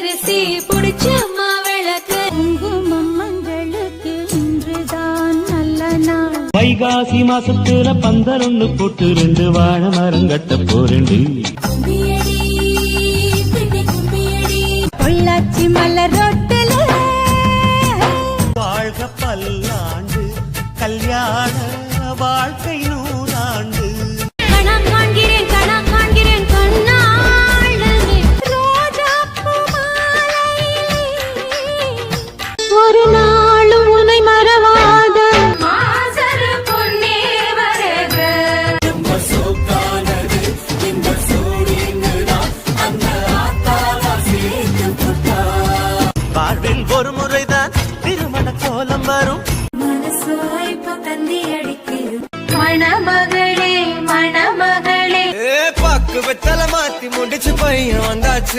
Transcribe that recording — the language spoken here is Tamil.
பச்சரிசி புடிச்ச மாவிளக்கு குங்குமம் மஞ்சளுக்கு இன்றுதான் நல்ல நாள். வைகாசி மாசத்துல பந்தரொன்னு போட்டு 2 வாழை மரம் கட்ட போறேன்டி. பொள்ளாச்சி மலர் ரோட்டில வாழ்க பல்லாண்டு கல்யாண வாழ்க்கை 100 ஆண்டு. கணா காண்கிறேன் கண்ணாளே ரோஜாப்பூ மாலையிலே ஒரு நாளும் உன்னை மறவாத மாசர பொன்னே வரக. வாழ்வில் ஒரு முறைதான் திருமண கோலம் வரும். மனசோய்ப்பு தந்தி அடிக்கிறது மணமகளே பாக்கு வெத்தல மாத்தி முடிச்சு பையன் வந்தாச்சு.